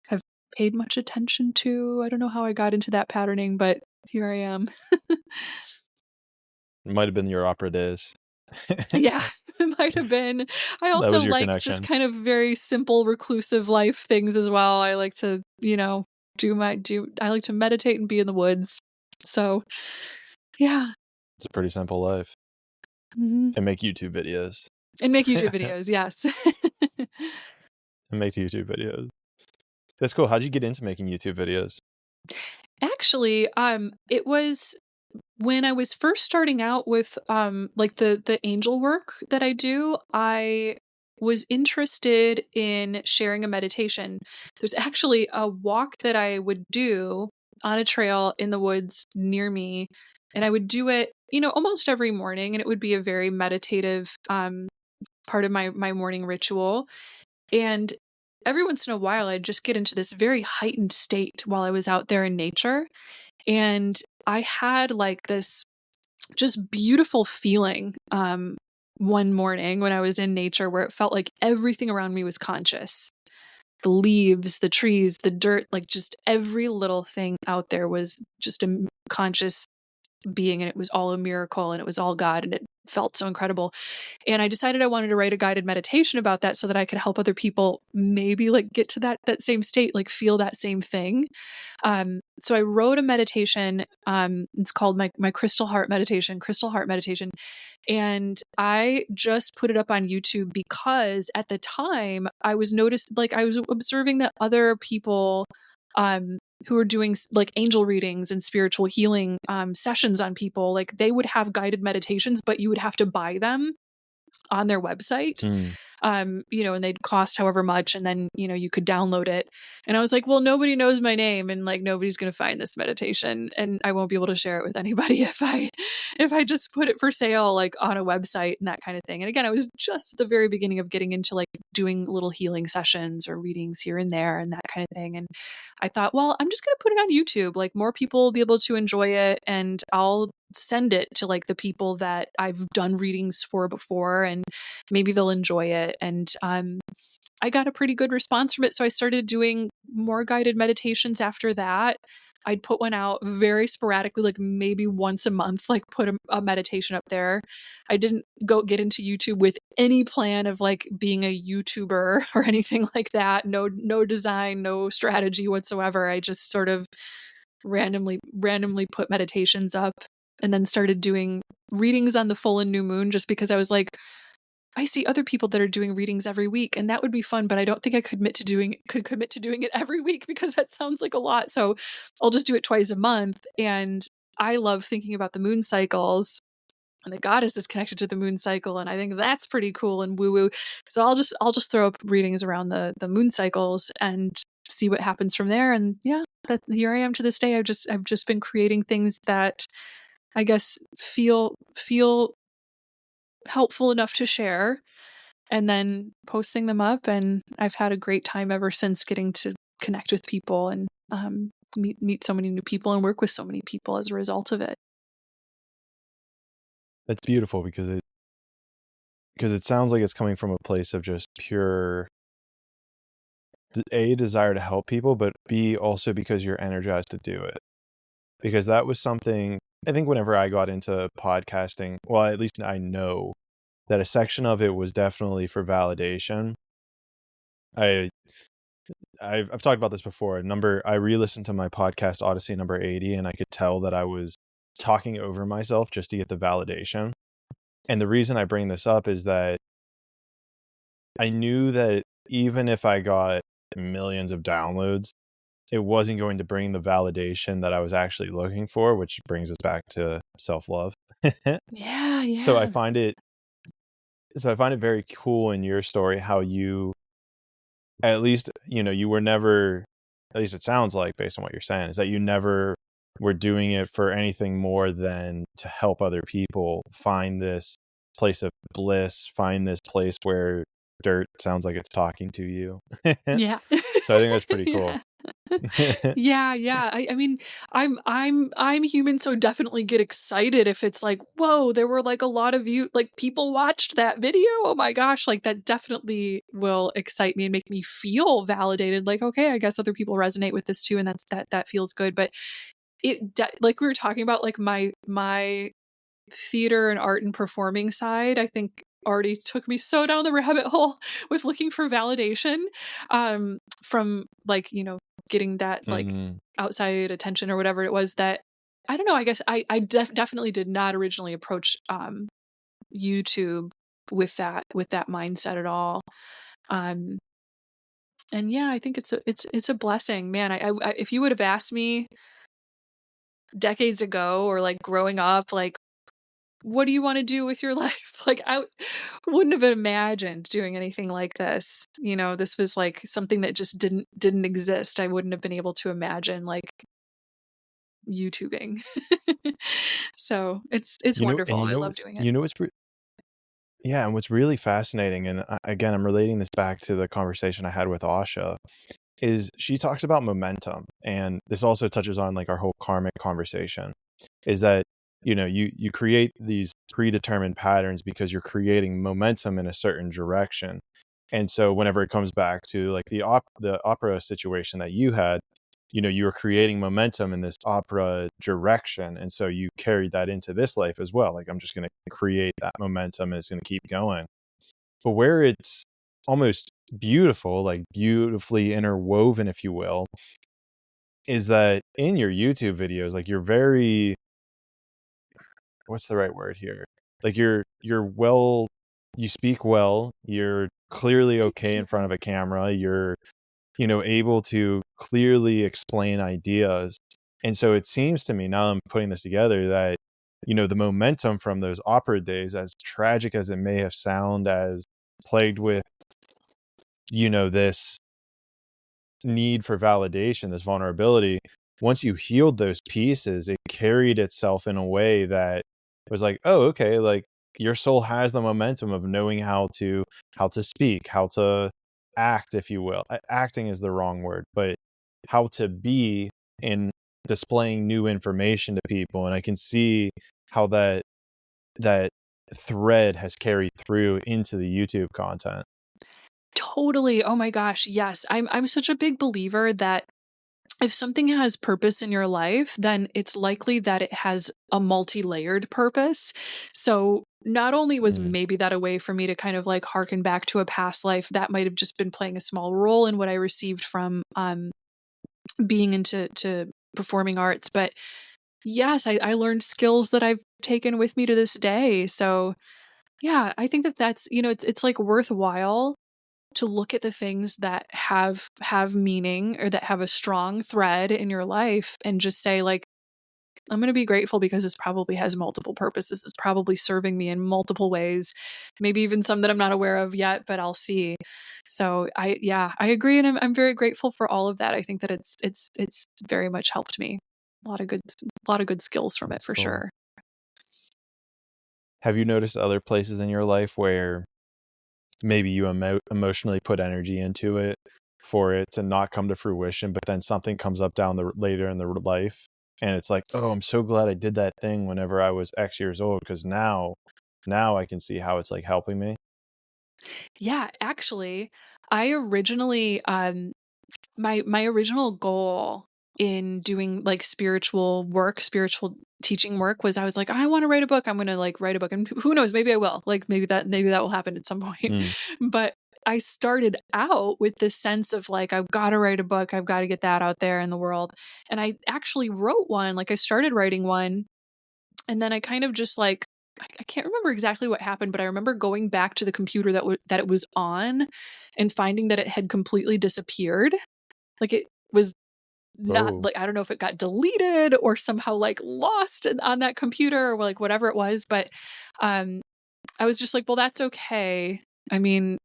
[SPEAKER 1] have paid much attention to. I don't know how I got into that patterning, but here I am.
[SPEAKER 2] It might have been your opera days.
[SPEAKER 1] Yeah, it might have been. I
[SPEAKER 2] That
[SPEAKER 1] also
[SPEAKER 2] was your
[SPEAKER 1] like just
[SPEAKER 2] connection.
[SPEAKER 1] kind of very simple reclusive life things as well. I like to, I like to meditate and be in the woods. So, yeah.
[SPEAKER 2] It's a pretty simple life.
[SPEAKER 1] Mhm.
[SPEAKER 2] And make YouTube videos.
[SPEAKER 1] And make YouTube videos, yes.
[SPEAKER 2] And make YouTube videos. That's cool. How'd you get into making YouTube videos?
[SPEAKER 1] Actually, it was when I was first starting out with like the angel work that I do. I was interested in sharing a meditation. There's actually a walk that I would do on a trail in the woods near me, and I would do it, almost every morning, and it would be a very meditative part of my morning ritual. And every once in a while I'd just get into this very heightened state while I was out there in nature, and I had like this just beautiful feeling one morning when I was in nature where it felt like everything around me was conscious. The leaves, the trees, the dirt, like just every little thing out there was just a conscious being, and it was all a miracle, and it was all God, and it felt so incredible. And I decided I wanted to write a guided meditation about that so that I could help other people maybe like get to that same state, like feel that same thing. So I wrote a meditation. It's called my Crystal Heart Meditation. And I just put it up on YouTube because at the time I was observing that other people, who were doing like angel readings and spiritual healing, sessions on people, like they would have guided meditations, but you would have to buy them on their website.
[SPEAKER 2] Hmm.
[SPEAKER 1] And they'd cost however much, and then, you could download it. And I was like, well, nobody knows my name, and like nobody's going to find this meditation, and I won't be able to share it with anybody if I just put it for sale like on a website and that kind of thing. And again, I was just at the very beginning of getting into like doing little healing sessions or readings here and there and that kind of thing. And I thought, well, I'm just going to put it on YouTube. Like more people will be able to enjoy it, and I'll send it to like the people that I've done readings for before, and maybe they'll enjoy it. And I got a pretty good response from it. So I started doing more guided meditations after that. I'd put one out very sporadically, like maybe once a month, like put a meditation up there. I didn't go get into YouTube with any plan of like being a YouTuber or anything like that. No design, no strategy whatsoever. I just sort of randomly put meditations up, and then started doing readings on the full and new moon, just because I was like, I see other people that are doing readings every week, and that would be fun, but I don't think I could commit to doing it every week because that sounds like a lot. So I'll just do it twice a month. And I love thinking about the moon cycles, and the goddess is connected to the moon cycle, and I think that's pretty cool and woo woo. So I'll just throw up readings around the moon cycles and see what happens from there. And yeah, that here I am to this day. I've just been creating things that I guess feel helpful enough to share, and then posting them up. And I've had a great time ever since, getting to connect with people and meet so many new people and work with so many people as a result of it.
[SPEAKER 2] That's beautiful because it sounds like it's coming from a place of just pure A desire to help people, but B also because you're energized to do it. Because that was something I think whenever I got into podcasting, well, at least I know that a section of it was definitely for validation. I I've talked about this before. I re-listened to my podcast Odyssey number 80, and I could tell that I was talking over myself just to get the validation. And the reason I bring this up is that I knew that even if I got millions of downloads, it wasn't going to bring the validation that I was actually looking for, which brings us back to self-love.
[SPEAKER 1] Yeah,
[SPEAKER 2] So I
[SPEAKER 1] yeah.
[SPEAKER 2] find it very cool in your story how you, at least, you were never, at least it sounds like based on what you're saying, is that you never were doing it for anything more than to help other people find this place of bliss, find this place where dirt sounds like it's talking to you.
[SPEAKER 1] Yeah.
[SPEAKER 2] So I think that's pretty cool.
[SPEAKER 1] Yeah. Yeah, yeah. I mean, I'm human, so definitely get excited if it's like, "Whoa, there were, like, a lot of you like, people watched that video? Oh my gosh." Like, that definitely will excite me and make me feel validated, like, "Okay, I guess other people resonate with this too, and that feels good." But like we were talking about, like, my theater and art and performing side, I think already took me so down the rabbit hole with looking for validation, from, like, getting that, like,
[SPEAKER 2] Mhm.
[SPEAKER 1] outside attention or whatever it was that I don't know, I guess I definitely did not originally approach, YouTube with that mindset at all. Um, and yeah, I think it's a blessing. Man, if you would have asked me decades ago or, like, growing up, like, what do you wanna do with your life? Like, wouldn't have imagined doing anything like this. This was, like, something that just didn't exist. I wouldn't have been able to imagine, like, YouTubing. So, it's wonderful. I love doing it.
[SPEAKER 2] Yeah, and what's really fascinating, and again, I'm relating this back to the conversation I had with Asha, is she talks about momentum, and this also touches on like our whole karmic conversation. Is that you create these predetermined patterns because you're creating momentum in a certain direction, and so whenever it comes back to like the opera situation that you had, you were creating momentum in this opera direction, and so you carried that into this life as well. Like, I'm just going to create that momentum and it's going to keep going. But where it's almost beautiful, like beautifully interwoven, if you will, is that in your YouTube videos, like you're very, what's the right word here? Like you're well, you speak well, you're clearly
[SPEAKER 1] Thank
[SPEAKER 2] okay in front
[SPEAKER 1] you.
[SPEAKER 2] of a camera, you're able to clearly explain ideas. And so it seems to me, now I'm putting this together, that, the momentum from those opera days, as tragic as it may have sound, as plagued with, this need for validation, this vulnerability, once you healed those pieces, it carried itself in a way that was like, oh, okay, like your soul has the momentum of knowing how to speak, how to act, if you will. Acting is the wrong word, but how to be in displaying new information to people. And I can see how that thread has carried through into the YouTube content.
[SPEAKER 1] Totally. Oh my gosh, yes. I'm such a big believer that if something has purpose in your life, then it's likely that it has a multi-layered purpose. So, not only was
[SPEAKER 2] Mm,
[SPEAKER 1] maybe that a way for me to kind of, like, harken back to a past life that might have just been playing a small role in what I received from, being into performing arts, but yes, I learned skills that I've taken with me to this day. So, yeah, I think that's, it's, like, worthwhile to look at the things that have meaning or that have a strong thread in your life and just say, like, I'm going to be grateful because this probably has multiple purposes. It's probably serving me in multiple ways, maybe even some that I'm not aware of yet, but I'll see. So yeah, I agree, and I'm very grateful for all of that. I think that it's very much helped me. A lot of good skills from it
[SPEAKER 2] that's
[SPEAKER 1] for
[SPEAKER 2] cool.
[SPEAKER 1] sure.
[SPEAKER 2] Have you noticed other places in your life where maybe you emotionally put energy into it for it to not come to fruition, but then something comes up down the later in the life, and it's like, oh, I'm so glad I did that thing whenever I was X years old, because now I can see how it's like helping me.
[SPEAKER 1] Yeah, actually, I originally my original goal in doing like spiritual teaching work was I was like, I want to write a book. I'm going to like write a book, and who knows, maybe I will. Like maybe that will happen at some point.
[SPEAKER 2] Mm.
[SPEAKER 1] But I started out with this sense of like, I've got to write a book. I've got to get that out there in the world. And I actually wrote one. Like I started writing one, and then I kind of just like, I can't remember exactly what happened, but I remember going back to the computer that it was on and finding that it had completely disappeared. Like it was not
[SPEAKER 2] Oh,
[SPEAKER 1] like, I don't know if it got deleted or somehow like lost on that computer or like whatever it was. But I was just like, well, that's okay. I mean,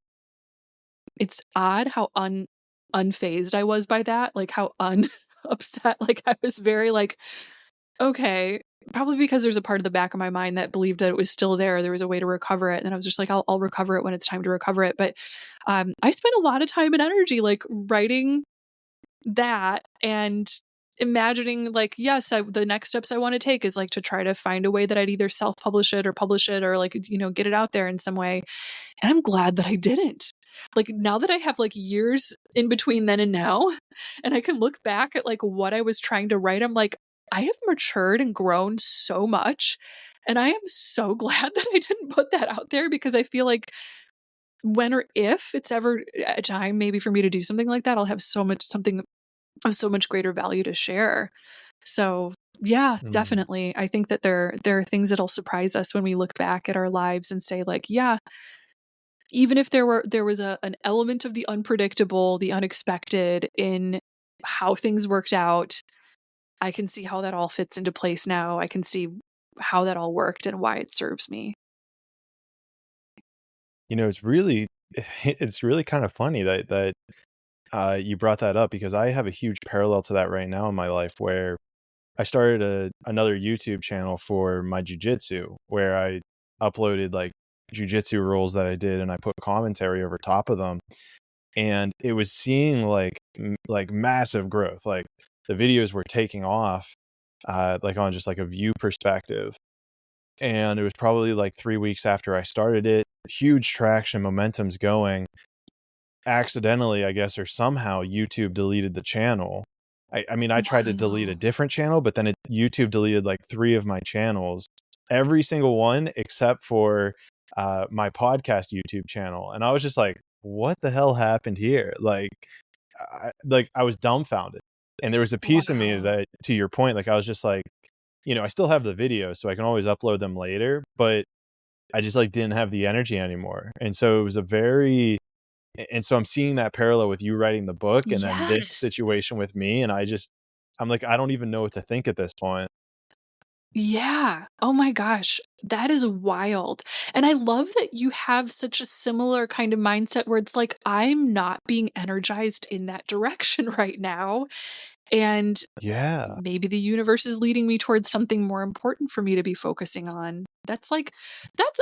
[SPEAKER 1] it's odd how unfazed I was by that, like how upset. Like I was very like, okay, probably because there's a part of the back of my mind that believed that it was still there. There was a way to recover it. And I was just like, I'll recover it when it's time to recover it. But I spent a lot of time and energy like writing that and imagining like, yes, the next steps I want to take is like to try to find a way that I'd either self-publish it or publish it or like, get it out there in some way. And I'm glad that I didn't. Like now that I have like years in between then and now, and I can look back at like what I was trying to write, I'm like, I have matured and grown so much. And I am so glad that I didn't put that out there, because I feel like when or if it's ever a time maybe for me to do something like that, I'll have something of so much greater value to share. So yeah,
[SPEAKER 2] mm.
[SPEAKER 1] definitely. I think that there are things that'll surprise us when we look back at our lives and say like, yeah, even if there was an element of the unpredictable, the unexpected in how things worked out, I can see how that all fits into place now. I can see how that all worked and why it serves me.
[SPEAKER 2] It's really it's really kind of funny that you brought that up, because I have a huge parallel to that right now in my life, where I started another YouTube channel for my jujitsu, where I uploaded like jujitsu rules that I did, and I put commentary over top of them, and it was seeing like massive growth. Like the videos were taking off, like on just like a view perspective. And it was probably like 3 weeks after I started it, huge traction, momentum's going. Accidentally, I guess, or somehow YouTube deleted the channel. I mean, I tried to delete a
[SPEAKER 1] Wow.
[SPEAKER 2] different channel, but then YouTube deleted like 3 of my channels, every single one except for my podcast YouTube channel. And I was just like, what the hell happened here? Like I was dumbfounded. And there was a piece of me
[SPEAKER 1] Wow.
[SPEAKER 2] that, to your point, like I was just like, I still have the videos, so I can always upload them later, but I just like didn't have the energy anymore. And so it was and so I'm seeing that parallel with you writing the book and then this
[SPEAKER 1] Yes.
[SPEAKER 2] situation with me. And I'm like, I don't even know what to think at this point.
[SPEAKER 1] Yeah. Oh my gosh. That is wild. And I love that you have such a similar kind of mindset where it's like, I'm not being energized in that direction right now. And
[SPEAKER 2] Yeah.
[SPEAKER 1] maybe the universe is leading me towards something more important for me to be focusing on. That's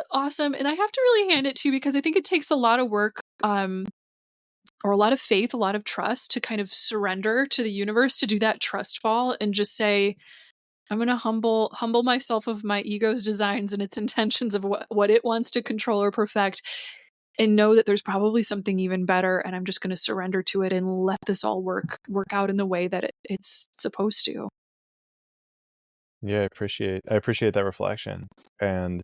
[SPEAKER 1] awesome. And I have to really hand it to you, because I think it takes a lot of work, or a lot of faith, a lot of trust to kind of surrender to the universe, to do that trust fall and just say, I'm going to humble myself of my ego's designs and its intentions of what it wants to control or perfect, and know that there's probably something even better, and I'm just going to surrender to it and let this all work out in the way that it's supposed to.
[SPEAKER 2] Yeah, I appreciate that reflection. And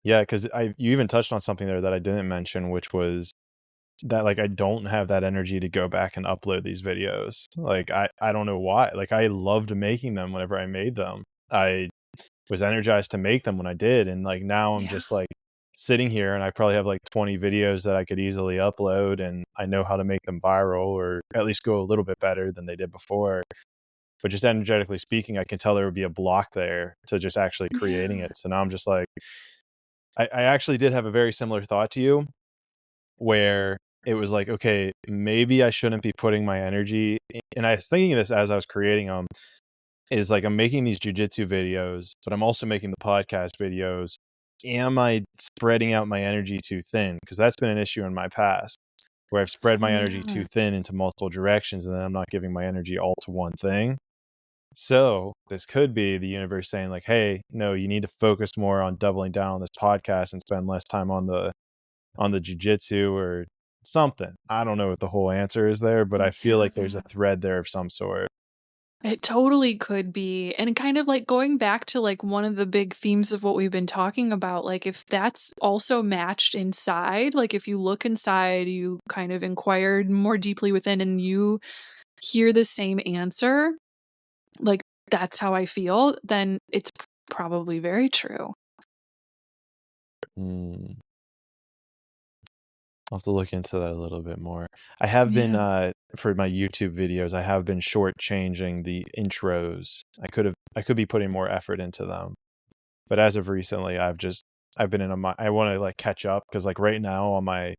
[SPEAKER 2] yeah, because you even touched on something there that I didn't mention, which was that like I don't have that energy to go back and upload these videos. Like I don't know why. Like I loved making them whenever I made them. I was energized to make them when I did, and like now I'm
[SPEAKER 1] Yeah.
[SPEAKER 2] just like sitting here and I probably have like 20 videos that I could easily upload, and I know how to make them viral, or at least go a little bit better than they did before. But just energetically speaking, I can tell there would be a block there to just actually creating
[SPEAKER 1] Yeah.
[SPEAKER 2] it. So now I'm just like, I actually did have a very similar thought to you, where it was like, okay, maybe I shouldn't be putting my energy. And I was thinking of this as I was creating them, is like I'm making these jujitsu videos, but I'm also making the podcast videos. Am I spreading out my energy too thin? Because that's been an issue in my past, where I've spread
[SPEAKER 1] Oh
[SPEAKER 2] my energy
[SPEAKER 1] yeah.
[SPEAKER 2] too thin into multiple directions, and then I'm not giving my energy all to one thing. So this could be the universe saying like, hey, no, you need to focus more on doubling down on this podcast and spend less time on the jujitsu or something. I don't know what the whole answer is there, but I feel like there's a thread there of some sort.
[SPEAKER 1] It totally could be. And kind of like going back to like one of the big themes of what we've been talking about, like if that's also matched inside, like if you look inside, you kind of inquired more deeply within and you hear the same answer, like that's how I feel, then it's probably very true.
[SPEAKER 2] I'll have to look into that a little bit more. I have been for my YouTube videos, I have been shortchanging the intros. I could be putting more effort into them. But as of recently, I've been in I want to like catch up because like right now on my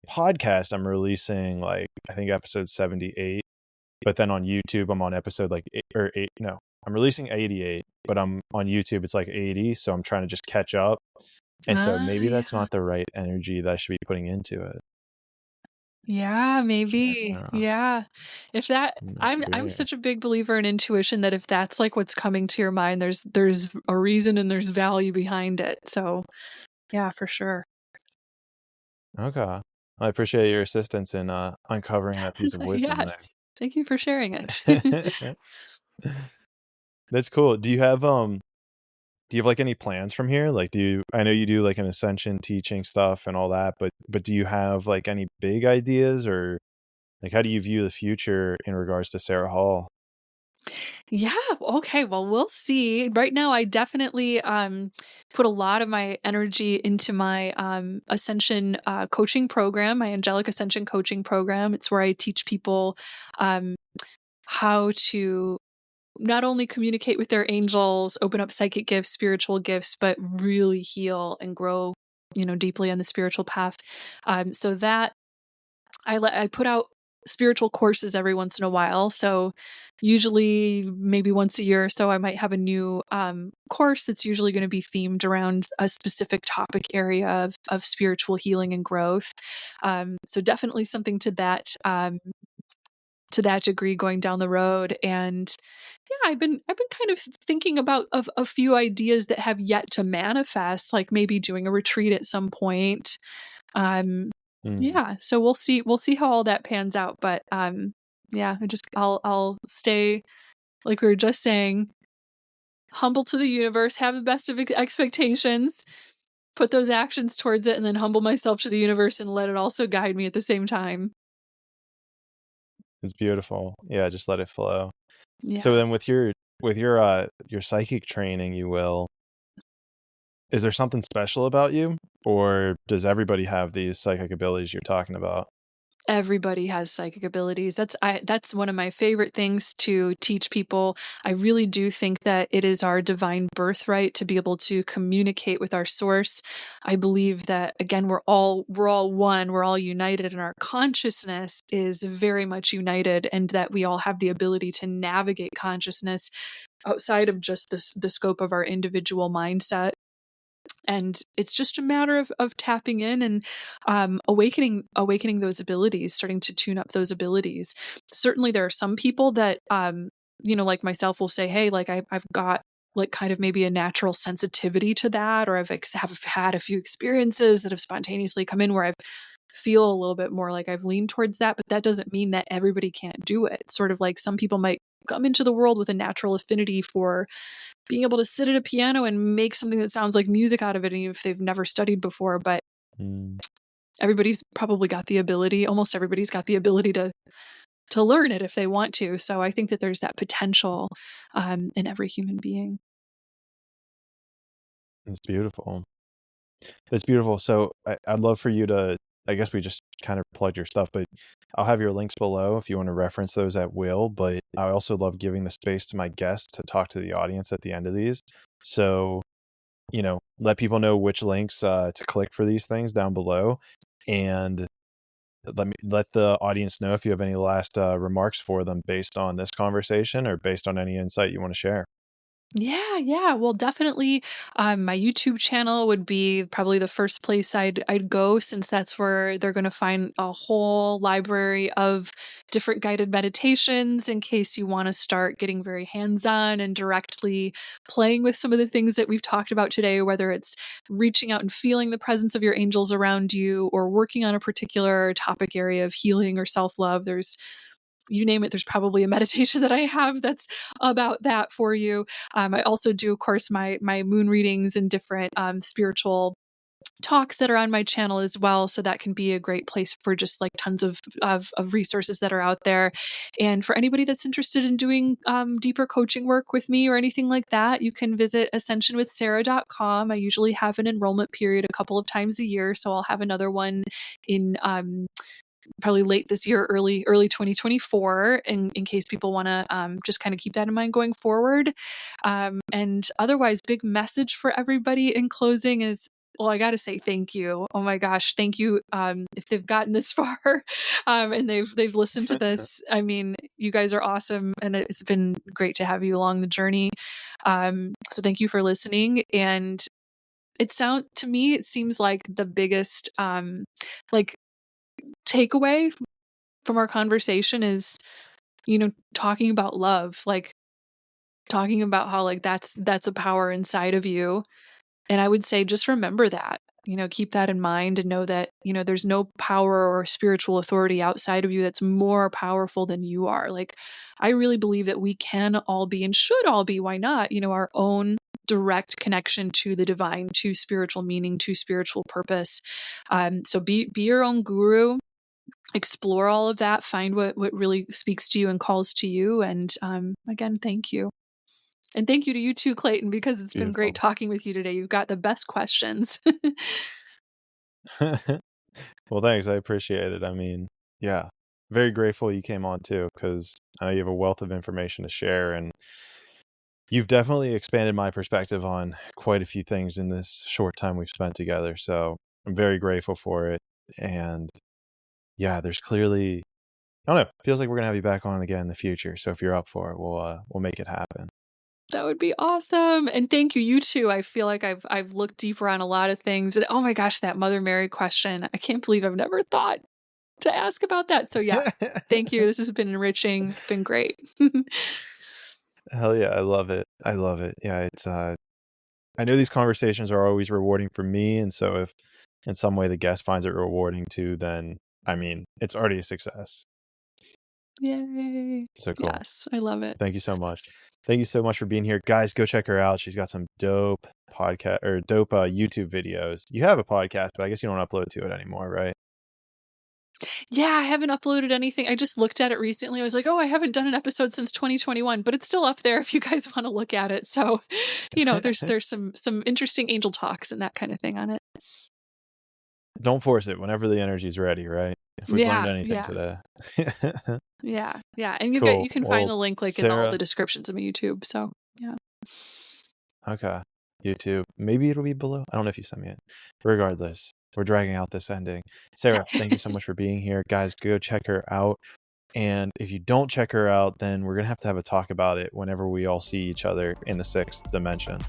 [SPEAKER 2] podcast, I'm releasing like I think episode 78, but then on YouTube, I'm on episode like eight. No, I'm releasing 88, but I'm on YouTube. It's like 80, so I'm trying to just catch up. And so maybe that's not the right energy that I should be putting into it.
[SPEAKER 1] Yeah, maybe. Yeah. If that I'm
[SPEAKER 2] Weird.
[SPEAKER 1] such a big believer in intuition that if that's like what's coming to your mind, there's a reason and there's value behind it. So, yeah, for sure.
[SPEAKER 2] Okay. I appreciate your assistance in uncovering that piece of wisdom
[SPEAKER 1] Yes. Thank you for sharing it.
[SPEAKER 2] there. That's cool. Do you have like any plans from here? Like I know you do like an ascension teaching stuff and all that, but do you have like any big ideas or like how do you view the future in regards to Sarah Hall?
[SPEAKER 1] Yeah, okay, well, we'll see. Right now, I definitely, put a lot of my energy into my, ascension, coaching program, my angelic ascension coaching program. It's where I teach people, um, how to not only communicate with their angels, open up psychic gifts, spiritual gifts, but really heal and grow, deeply on the spiritual path. So that I put out spiritual courses every once in a while. So usually maybe once a year or so, I might have a new course that's usually going to be themed around a specific topic area of spiritual healing and growth. So definitely something to that degree going down the road. And yeah, I've been kind of thinking about of a few ideas that have yet to manifest, like maybe doing a retreat at some point. Um, yeah, so we'll see how all that pans out, but, yeah, I'll stay, like we were just saying, humble to the universe, have the best of expectations, put those actions towards it, and then humble myself to the universe and let it also guide me at the same time.
[SPEAKER 2] It's beautiful. Yeah, just let it flow. So
[SPEAKER 1] Yeah.
[SPEAKER 2] then with your psychic training, you will, is there something special about you or does everybody have these psychic abilities you're talking about?
[SPEAKER 1] Everybody has psychic abilities. That's one of my favorite things to teach people. I really do think that it is our divine birthright to be able to communicate with our source. I believe that again we're all one, we're all united and our consciousness is very much united and that we all have the ability to navigate consciousness outside of just the scope of our individual mindset. And it's just a matter of tapping in and awakening those abilities, starting to tune up those abilities. Certainly there are some people that like myself will say, hey, like I've got like kind of maybe a natural sensitivity to that, or have had a few experiences that have spontaneously come in where I feel a little bit more like I've leaned towards that, but that doesn't mean that everybody can't do it. Sort of like some people might come into the world with a natural affinity for being able to sit at a piano and make something that sounds like music out of it, even if they've never studied before. But
[SPEAKER 2] Mm,
[SPEAKER 1] everybody's probably got the ability, almost everybody's got the ability to learn it if they want to. So I think that there's that potential in every human being.
[SPEAKER 2] it's beautiful. It's beautiful. So I'd love for you to, I guess we just kind of plugged your stuff, but I'll have your links below if you want to reference those at will. But I also love giving the space to my guests to talk to the audience at the end of these. So, let people know which links to click for these things down below. And let the audience know if you have any last remarks for them based on this conversation or based on any insight you want to share.
[SPEAKER 1] Yeah. Well, definitely, my YouTube channel would be probably the first place I'd go, since that's where they're going to find a whole library of different guided meditations in case you want to start getting very hands-on and directly playing with some of the things that we've talked about today, whether it's reaching out and feeling the presence of your angels around you or working on a particular topic area of healing or self-love. There's, you name it, there's probably a meditation that I have that's about that for you. I also do, of course, my moon readings and different spiritual talks that are on my channel as well. So that can be a great place for just like tons of resources that are out there. And for anybody that's interested in doing deeper coaching work with me or anything like that, you can visit ascensionwithsarah.com. I usually have an enrollment period a couple of times a year. So I'll have another one in probably late this year, early 2024, in case people want to just kind of keep that in mind going forward. And otherwise, big message for everybody in closing is, well, I got to say thank you. Oh my gosh, thank you. If they've gotten this far and they've listened to this, I mean, you guys are awesome, and it's been great to have you along the journey. So thank you for listening. And to me, it seems like the biggest like takeaway from our conversation is, talking about love, like talking about how like that's a power inside of you. And I would say just remember that, keep that in mind and know that, there's no power or spiritual authority outside of you that's more powerful than you are. Like, I really believe that we can all be and should all be, why not, our own direct connection to the divine, to spiritual meaning, to spiritual purpose. So be your own guru, explore all of that, find what really speaks to you and calls to you. And again, thank you. And thank you to you too, Clayton, because it's been great
[SPEAKER 2] Beautiful.
[SPEAKER 1] talking with you today. You've got the best questions.
[SPEAKER 2] Well, thanks. I appreciate it. I mean, yeah, very grateful you came on too, because I know you have a wealth of information to share, and you've definitely expanded my perspective on quite a few things in this short time we've spent together. So I'm very grateful for it. And yeah, there's clearly, I don't know, feels like we're gonna have you back on again in the future. So if you're up for it, we'll make it happen.
[SPEAKER 1] That would be awesome. And thank you, you too. I feel like I've looked deeper on a lot of things. And oh my gosh, that Mother Mary question. I can't believe I've never thought to ask about that. So yeah, thank you. This has been enriching, been great.
[SPEAKER 2] Hell yeah, I love it. I love it. Yeah, it's I know these conversations are always rewarding for me, and so if in some way the guest finds it rewarding too, then I mean, it's already a success.
[SPEAKER 1] Yay.
[SPEAKER 2] So cool.
[SPEAKER 1] Yes, I love it.
[SPEAKER 2] Thank you so much. Thank you so much for being here. Guys, go check her out. She's got some dope podcast or dope YouTube videos. You have a podcast, but I guess you don't upload to it anymore, right?
[SPEAKER 1] Yeah, I haven't uploaded anything. I just looked at it recently. I was like, oh, I haven't done an episode since 2021, but it's still up there if you guys want to look at it. So, there's some interesting angel talks and that kind of thing on it.
[SPEAKER 2] Don't force it whenever the energy's ready, right? If we've learned anything today.
[SPEAKER 1] Yeah. And
[SPEAKER 2] Cool.
[SPEAKER 1] you can find the link like in all
[SPEAKER 2] Sarah,
[SPEAKER 1] the descriptions of my YouTube. So yeah.
[SPEAKER 2] okay. YouTube. Maybe it'll be below. I don't know if you sent me it. Regardless, we're dragging out this ending. Sarah, thank you so much for being here. Guys, go check her out. And if you don't check her out, then we're going to have a talk about it whenever we all see each other in the 6th dimension.